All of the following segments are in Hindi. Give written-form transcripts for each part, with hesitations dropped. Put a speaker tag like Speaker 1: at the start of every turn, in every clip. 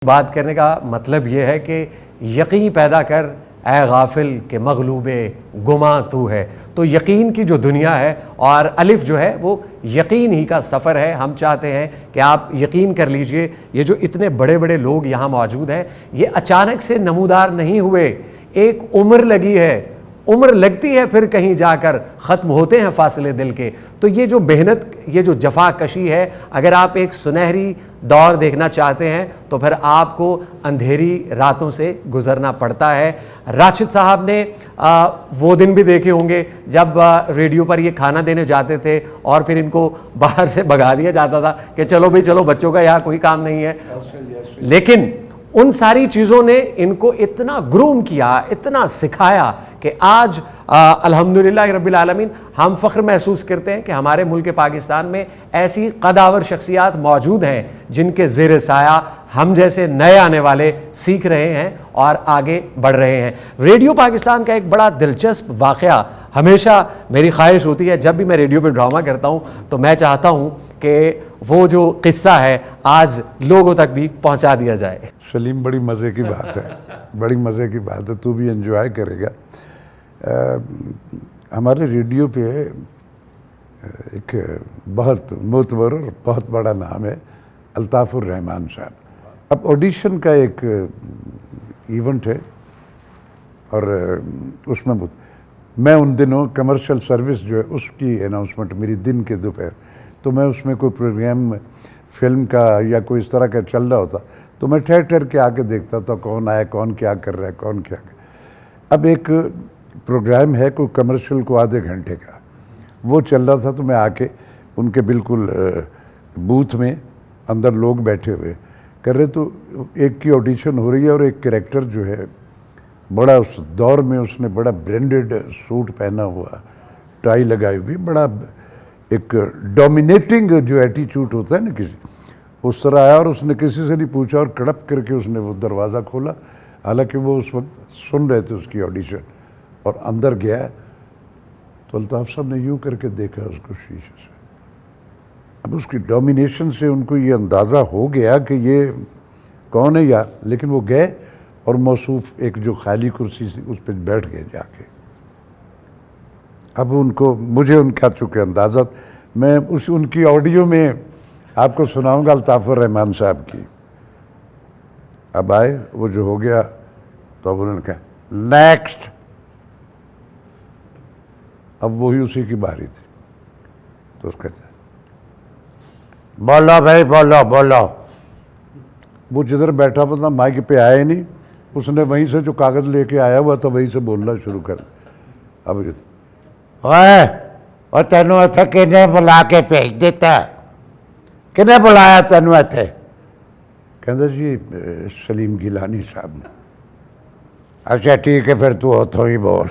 Speaker 1: बात करने का मतलब ये है कि यकीन पैदा कर ए गाफिल के मगलूबे गुमा तू है। तो यकीन की जो दुनिया है और अलिफ जो है वो यकीन ही का सफ़र है। हम चाहते हैं कि आप यकीन कर लीजिए, ये जो इतने बड़े बड़े लोग यहाँ मौजूद हैं ये अचानक से नमूदार नहीं हुए, एक उम्र लगी है, उम्र लगती है फिर कहीं जाकर ख़त्म होते हैं फासले दिल के। तो ये जो मेहनत, ये जो जफाकशी है, अगर आप एक सुनहरी दौर देखना चाहते हैं तो फिर आपको अंधेरी रातों से गुजरना पड़ता है। राशिद साहब ने वो दिन भी देखे होंगे जब रेडियो पर ये खाना देने जाते थे और फिर इनको बाहर से भगा दिया जाता था कि चलो भाई चलो, बच्चों का यहाँ कोई काम नहीं है। लेकिन उन सारी चीज़ों ने इनको इतना ग्रूम किया, इतना सिखाया कि आज अल्हम्दुलिल्लाह रब्बिल आलमीन हम फ़ख्र महसूस करते हैं कि हमारे मुल्क पाकिस्तान में ऐसी कदावर शख्सियात मौजूद हैं जिनके ज़ेर साया हम जैसे नए आने वाले सीख रहे हैं और आगे बढ़ रहे हैं। रेडियो पाकिस्तान का एक बड़ा दिलचस्प वाक़या, हमेशा मेरी ख्वाहिश होती है जब भी मैं रेडियो पे ड्रामा करता हूँ तो मैं चाहता हूँ कि वो जो किस्सा है आज लोगों तक भी पहुँचा दिया जाए।
Speaker 2: सलीम, बड़ी मज़े की बात है, बड़ी मज़े की बात है, तू भी एंजॉय करेगा। हमारे रेडियो पे एक बहुत मोतबर और बहुत बड़ा नाम है अल्ताफ़ुर रहमान साहब। अब ऑडिशन का एक इवेंट है और उसमें मैं उन दिनों कमर्शियल सर्विस जो है उसकी अनाउंसमेंट मेरी दिन के दोपहर, तो मैं उसमें कोई प्रोग्राम फिल्म का या कोई इस तरह का चल रहा होता तो मैं ठहर ठहर के आके देखता था कौन आया, कौन क्या कर रहा है, कौन क्या कर। अब एक प्रोग्राम है कोई कमर्शियल को आधे घंटे का, वो चल रहा था तो मैं आके उनके बिल्कुल बूथ में अंदर लोग बैठे हुए कर रहे, तो एक की ऑडिशन हो रही है और एक कैरेक्टर जो है बड़ा उस दौर में उसने बड़ा ब्रांडेड सूट पहना हुआ, टाई लगाई हुई, बड़ा एक डोमिनेटिंग जो एटीट्यूड होता है ना किसी, उस तरह आया और उसने किसी से नहीं पूछा और कड़प करके उसने वो दरवाज़ा खोला। हालांकि वो उस वक्त सुन रहे थे उसकी ऑडिशन, और अंदर गया तो अल्ताफ़ साहब ने यूँ करके देखा उसको शीशे से। अब उसकी डोमिनेशन से उनको ये अंदाज़ा हो गया कि ये कौन है यार, लेकिन वो गए और मौसूफ एक जो खाली कुर्सी थी उस पर बैठ गए जाके। अब उनको, मुझे उनका चूँकि अंदाज़ा, मैं उनकी ऑडियो में आपको सुनाऊंगा अल्ताफ़ुर रहमान साहब की। अब आए, वो जो हो गया तो अब उन्होंने कहा नेक्स्ट, अब वही उसी की बारी थी तो उसका बोलो भाई बोलो बोलो। वो जिधर बैठा था माइक पे आया ही नहीं, उसने वहीं से जो कागज़ लेके आया हुआ था वहीं से बोलना शुरू कर। अब ओए और तेनू इत्थे किने बुला के भेज दिता, किने बुलाया तेनू इत्थे? कहंदा जी सलीम गिलानी साहब ने। अच्छा ठीक है फिर तू उतों ही बोल।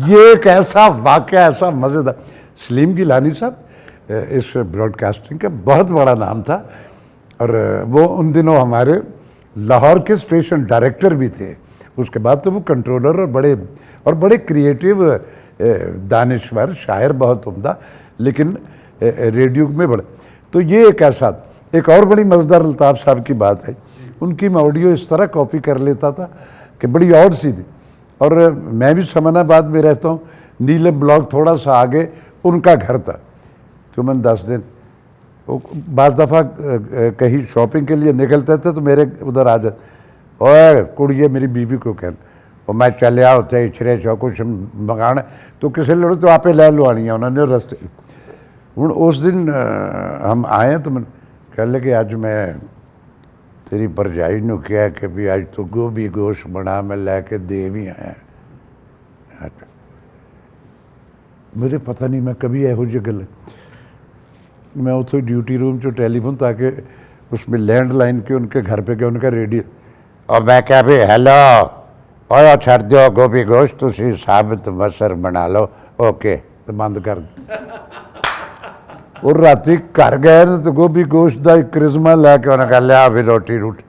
Speaker 2: ये एक ऐसा वाक़या, ऐसा मज़ेदार। सलीम गिलानी साहब इस ब्रॉडकास्टिंग का बहुत बड़ा नाम था और वो उन दिनों हमारे लाहौर के स्टेशन डायरेक्टर भी थे। उसके बाद तो वो कंट्रोलर और बड़े क्रिएटिव, दानिश्वर, शायर, बहुत उम्दा, लेकिन रेडियो में बड़े। तो ये एक ऐसा, एक और बड़ी मज़ेदार अल्ताफ़ साहब की बात है, उनकी मैं ऑडियो इस तरह कॉपी कर लेता था कि बड़ी और सी थी। और मैं भी समानाबाद में रहता हूँ, नीलम ब्लॉक थोड़ा सा आगे उनका घर था। तो मैंने 10 दिन वो बाज़ दफ़ा कहीं शॉपिंग के लिए निकलते थे तो मेरे उधर आ जाते, ओए कुड़िए मेरी बीवी को कहना, और मैं चले आओ थे इछरे चो कुछ मंगाना तो किसी लड़ो तो आपे लै लो आनी उन्होंने रस्ते। हूँ उस दिन हम आए तो मैं कह लगे अज मैं तेरी भरजाई नूं कहा कि भी अज तो गोभी गोश्त बना, मैं लैके दे भी आया। मुझे पता नहीं मैं कभी यहो जी गल, मैं उतो ड्यूटी रूम चो टेलीफोन ताकि उसमें लैंडलाइन के उनके घर पे गया, उनका रेडियो, और मैं क्या भी हेलो और छड़ दो गोभी गोश्त, तुसी साबित मसर बना लो, ओके, तो बंद कर। और राती घर गए तो गोभी गोश्त का एक क्रिजमा लैके उन्हें कहा लिया भी रोटी रूटी,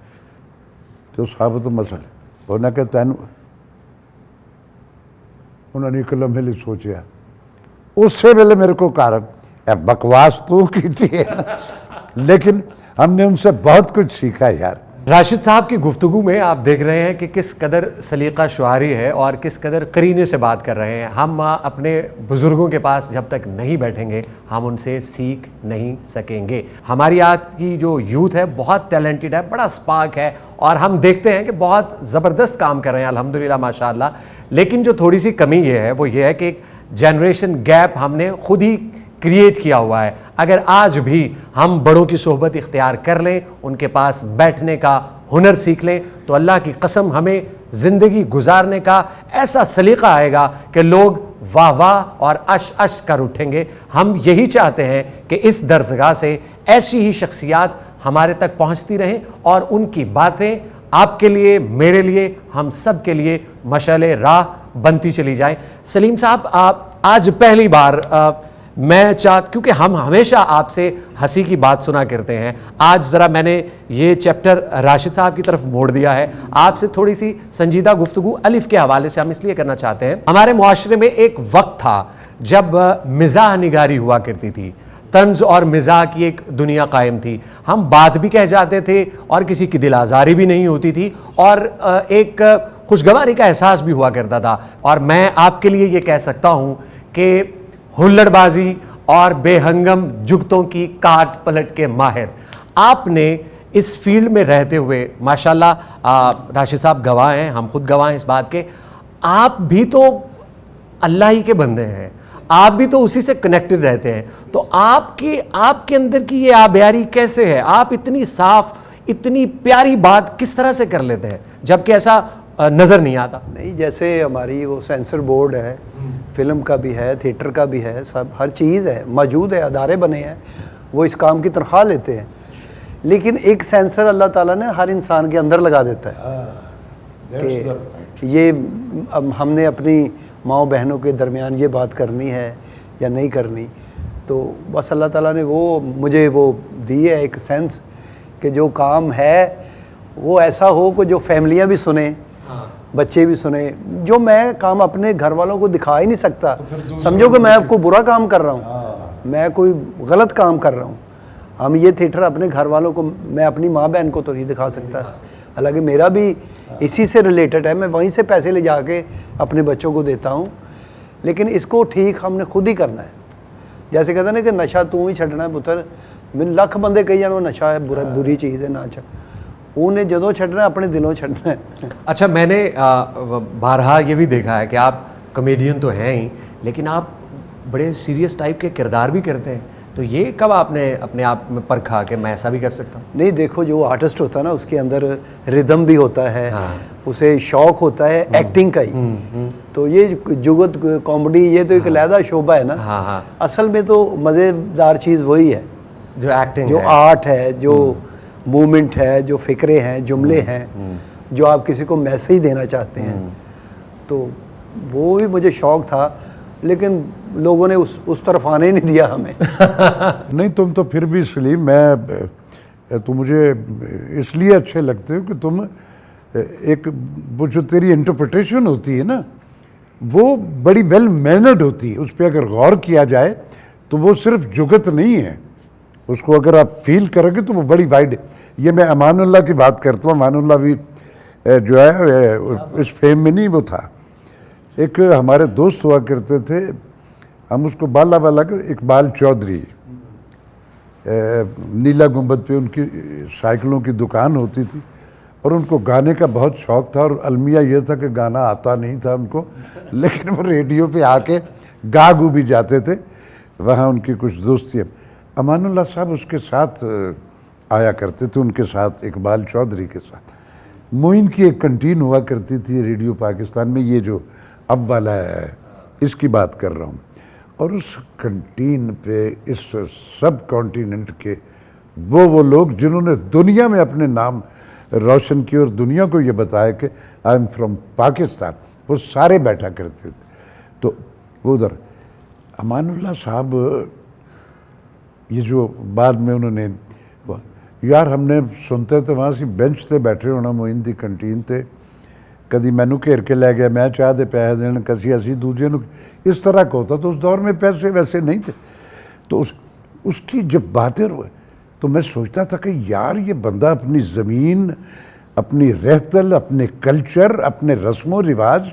Speaker 2: तो साबित मसर, उन्हें कहा तेन, उन्होंने एक लम्हे लिए सोचा, उस वेले मेरे को कारण बकवास तू की थी, लेकिन हमने उनसे बहुत कुछ सीखा यार।
Speaker 1: राशिद साहब की गुफ्तगू में आप देख रहे हैं कि किस कदर सलीका शुआरी है और किस कदर करीने से बात कर रहे हैं। हम अपने बुज़ुर्गों के पास जब तक नहीं बैठेंगे हम उनसे सीख नहीं सकेंगे। हमारी आज की जो यूथ है बहुत टैलेंटेड है, बड़ा स्पार्क है और हम देखते हैं कि बहुत ज़बरदस्त काम कर रहे हैं अल्हम्दुलिल्लाह माशाअल्लाह। लेकिन जो थोड़ी सी कमी ये है वो ये है कि एक जनरेशन गैप हमने खुद ही क्रिएट किया हुआ है। अगर आज भी हम बड़ों की सोहबत इख्तियार कर लें, उनके पास बैठने का हुनर सीख लें, तो अल्लाह की कसम हमें ज़िंदगी गुजारने का ऐसा सलीका आएगा कि लोग वाह वाह और अश अश कर उठेंगे। हम यही चाहते हैं कि इस दरसगाह से ऐसी ही शख्सियात हमारे तक पहुँचती रहें और उनकी बातें आपके लिए, मेरे लिए, हम सब के लिए मशाले राह बनती चली जाए। सलीम साहब, आप आज पहली बार मैं क्योंकि हम हमेशा आपसे हंसी की बात सुना करते हैं, आज ज़रा मैंने ये चैप्टर राशिद साहब की तरफ मोड़ दिया है। आपसे थोड़ी सी संजीदा गुफ्तगू अलिफ के हवाले से हम इसलिए करना चाहते हैं। हमारे मुआशरे में एक वक्त था जब मिज़ाह निगारी हुआ करती थी, तंज और मिज़ाह की एक दुनिया कायम थी। हम बात भी कह जाते थे और किसी की दिल आज़ारी भी नहीं होती थी और एक खुशगवारी का एहसास भी हुआ करता था। और मैं आपके लिए ये कह सकता हूँ कि हुल्लड़बाजी और बेहंगम जुगतों की काट पलट के माहिर आपने इस फील्ड में रहते हुए माशाल्लाह, राशिद साहब गवाह हैं, हम खुद गवाह हैं इस बात के, आप भी तो अल्लाह ही के बंदे हैं, आप भी तो उसी से कनेक्टेड रहते हैं। तो आपके अंदर की ये आबियारी कैसे है? आप इतनी साफ, इतनी प्यारी बात किस तरह से कर लेते हैं जबकि ऐसा नज़र नहीं आता?
Speaker 3: नहीं, जैसे हमारी वो सेंसर बोर्ड है, फिल्म का भी है, थिएटर का भी है, सब हर चीज़ है, मौजूद है, अदारे बने हैं, वो इस काम की तनख्वाह लेते हैं। लेकिन एक सेंसर अल्लाह ताला ने हर इंसान के अंदर लगा देता है कि ये अब हमने अपनी माँ बहनों के दरमियान ये बात करनी है या नहीं करनी। तो बस अल्लाह ताला ने वो मुझे वो दी है एक सेंस कि जो काम है वो ऐसा हो कि जो फैमिलियाँ भी सुने, बच्चे भी सुने। जो मैं काम अपने घर वालों को दिखा ही नहीं सकता, समझो कि मैं आपको बुरा काम कर रहा हूँ, मैं कोई गलत काम कर रहा हूँ। हम ये थिएटर अपने घर वालों को, मैं अपनी माँ बहन को तो नहीं दिखा सकता, हालांकि मेरा भी इसी से रिलेटेड है, मैं वहीं से पैसे ले जाके अपने बच्चों को देता हूँ। लेकिन इसको ठीक हमने खुद ही करना है। जैसे कहते हैं ना कि नशा तू ही छड्डना है पुत्र, मैंने लख बंदे कही जान वो नशा है, बुरी चीज़ है, ना छड़, उन्हें जदों छड्डना अपने दिलों छड्डना है।
Speaker 1: अच्छा, मैंने बारहा ये भी देखा है कि आप कॉमेडियन तो हैं ही, लेकिन आप बड़े सीरियस टाइप के किरदार भी करते हैं। तो ये कब आपने अपने आप में परखा कि मैं ऐसा भी कर सकता हूँ?
Speaker 3: नहीं, देखो जो आर्टिस्ट होता है ना उसके अंदर रिदम भी होता है, उसे शौक होता है एक्टिंग का ही। तो ये जुगत कॉमेडी ये तो एक अलहदा शोबा है ना। असल में तो मज़ेदार चीज़ वही है
Speaker 1: जो एक्टिंग,
Speaker 3: जो आर्ट है, जो मूवमेंट है, जो फ़िक्रे हैं, जुमले हैं, जो आप किसी को मैसेज देना चाहते हैं। तो वो भी मुझे शौक़ था, लेकिन लोगों ने उस तरफ आने ही नहीं दिया हमें।
Speaker 2: नहीं, तुम तो फिर भी सलीम, तुम मुझे इसलिए अच्छे लगते हो कि तुम एक वो जो तेरी इंटरप्रिटेशन होती है ना वो बड़ी वेल मैनर्ड होती है। उस पर अगर गौर किया जाए तो वो सिर्फ जुगत नहीं है, उसको अगर आप फील करोगे तो वो बड़ी वाइड। ये मैं अमानुल्लाह की बात करता हूँ। अमानुल्लाह भी जो है इस फेम में नहीं वो था। एक हमारे दोस्त हुआ करते थे, हम उसको बाला इकबाल चौधरी, नीला गुंबद पे उनकी साइकिलों की दुकान होती थी और उनको गाने का बहुत शौक़ था। और अलमिया ये था कि गाना आता नहीं था उनको, लेकिन वो रेडियो पे आके गा गू भी जाते थे। वहाँ उनकी कुछ दोस्ती। अमानुल्लाह साहब उसके साथ आया करते थे, उनके साथ इकबाल चौधरी के साथ। मोइन की एक कंटीन हुआ करती थी रेडियो पाकिस्तान में, ये जो अब वाला है इसकी बात कर रहा हूँ। और उस कंटीन पे इस सब कॉन्टिनेंट के वो लोग जिन्होंने दुनिया में अपने नाम रोशन किए और दुनिया को ये बताया कि आई एम फ्रॉम पाकिस्तान, वो सारे बैठा करते थे। तो वो उधर अमानुल्लाह साहब, ये जो बाद में उन्होंने यार हमने सुनते थे वहाँ से बेंच ते बैठे होना मोइन दी कंटीन ते, कभी मैनू घेर के लै गया, मैं चाह दे पैसे देने, कभी असी दूजे नू, इस तरह का होता। तो उस दौर में पैसे वैसे नहीं थे। तो उसकी जब बातें हुए तो मैं सोचता था कि यार ये बंदा अपनी ज़मीन, अपनी रहतल, अपने कल्चर, अपने रस्म व रिवाज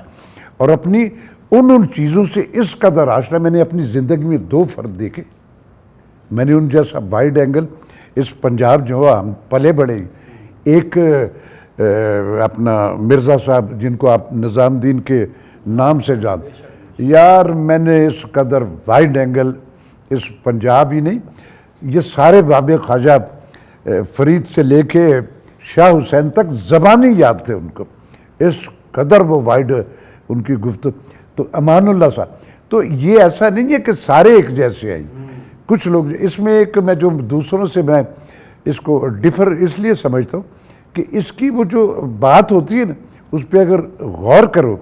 Speaker 2: और अपनी उन चीज़ों से इस कदर आशना। मैंने अपनी ज़िंदगी में 2 फ़र्क देखे। मैंने उन जैसा वाइड एंगल इस पंजाब जो हम पले बड़े, एक अपना मिर्ज़ा साहब जिनको आप निज़ामुद्दीन के नाम से जानते, यार मैंने इस कदर वाइड एंगल इस पंजाब ही नहीं, ये सारे बाबे ख्वाजा फरीद से लेके शाह हुसैन तक ज़बानी याद थे उनको, इस कदर वो वाइड उनकी गुफ्तगू। तो अमानुल्लाह साहब, तो ये ऐसा नहीं है कि सारे एक जैसे हैं, कुछ लोग इसमें एक, मैं जो दूसरों से मैं इसको डिफ़र इसलिए समझता हूँ कि इसकी वो जो बात होती है ना, उस पर अगर गौर करो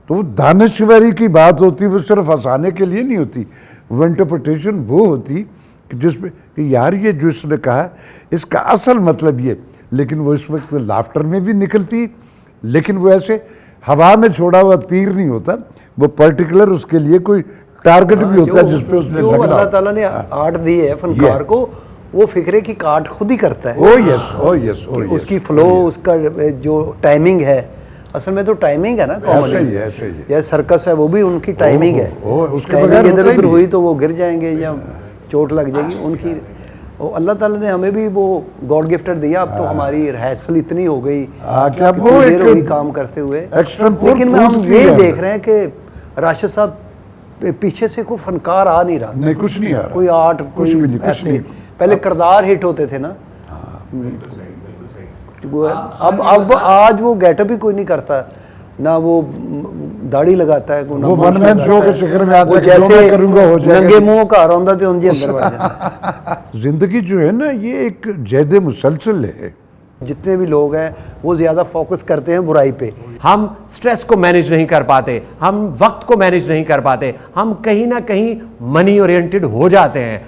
Speaker 2: तो वो दानिश्वरी की बात होती है, वो सिर्फ हंसाने के लिए नहीं होती, वो इंटरप्रिटेशन वो होती कि जिसमें कि यार ये जो इसने कहा इसका असल मतलब ये, लेकिन वो इस वक्त लाफ्टर में भी निकलती, लेकिन वो ऐसे हवा में छोड़ा हुआ तीर नहीं होता, वो पर्टिकुलर उसके लिए कोई टारगेट भी होता है जिसपे उसने
Speaker 3: जो
Speaker 2: लगना।
Speaker 3: अल्लाह ताला ने आर्ट दी है फनकार को, वो फिक्रे की काट खुद ही करता है।
Speaker 2: ओ यस, ओ यस, ओ यस।
Speaker 3: उसकी फ्लो, उसका जो टाइमिंग है, असल में तो टाइमिंग है ना
Speaker 2: ऐसा ही है,
Speaker 3: कॉमेडी।
Speaker 2: ऐसा ही है।
Speaker 3: या सर्कस है, वो भी उनकी टाइमिंग है।
Speaker 2: उसके
Speaker 3: टाइमिंग
Speaker 2: बगैर
Speaker 3: इधर
Speaker 2: होता ही
Speaker 3: उधर
Speaker 2: नहीं।
Speaker 3: हुई तो वो गिर जाएंगे या चोट लग जाएगी उनकी। वो अल्लाह ताला ने हमें भी वो गॉड गिफ्टेड दिया। अब तो हमारी रहसल इतनी हो गई
Speaker 2: कि अब वो
Speaker 3: कितनी देर
Speaker 2: एक
Speaker 3: होगी काम करते हुए।
Speaker 2: extempore
Speaker 3: लेकिन हम
Speaker 2: proof
Speaker 3: ये
Speaker 2: दिया।
Speaker 3: देख रहे हैं कि राशिद साहब पीछे से कोई फनकार आ नहीं रहा,
Speaker 2: नहीं, कुछ नहीं आ रहा,
Speaker 3: कोई आर्ट,
Speaker 2: कुछ
Speaker 3: कोई
Speaker 2: भी नहीं, कुछ
Speaker 3: ऐसे।
Speaker 2: नहीं।
Speaker 3: पहले किरदार हिट होते थे ना, अब आज वो गेटअप ही कोई नहीं करता ना, वो दाढ़ी लगाता है, कोई ना
Speaker 2: वो
Speaker 3: मूंछ
Speaker 2: one man
Speaker 3: लगाता
Speaker 2: show के
Speaker 3: है।
Speaker 2: चक्कर में आता
Speaker 3: वो
Speaker 2: है कि जो मैं
Speaker 3: जैसे
Speaker 2: करूंगा हो जाएगा।
Speaker 3: नंगे मुंह घर आंदा थे उनके अंदर बढ़ जाता।
Speaker 2: जिंदगी जो है ना, ये एक जैद मुसलसल है।
Speaker 3: जितने भी लोग हैं वो ज़्यादा फोकस करते हैं बुराई पे।
Speaker 1: हम स्ट्रेस को मैनेज नहीं कर पाते, हम वक्त को मैनेज नहीं कर पाते, हम कहीं ना कहीं मनी ओरिएंटेड हो जाते हैं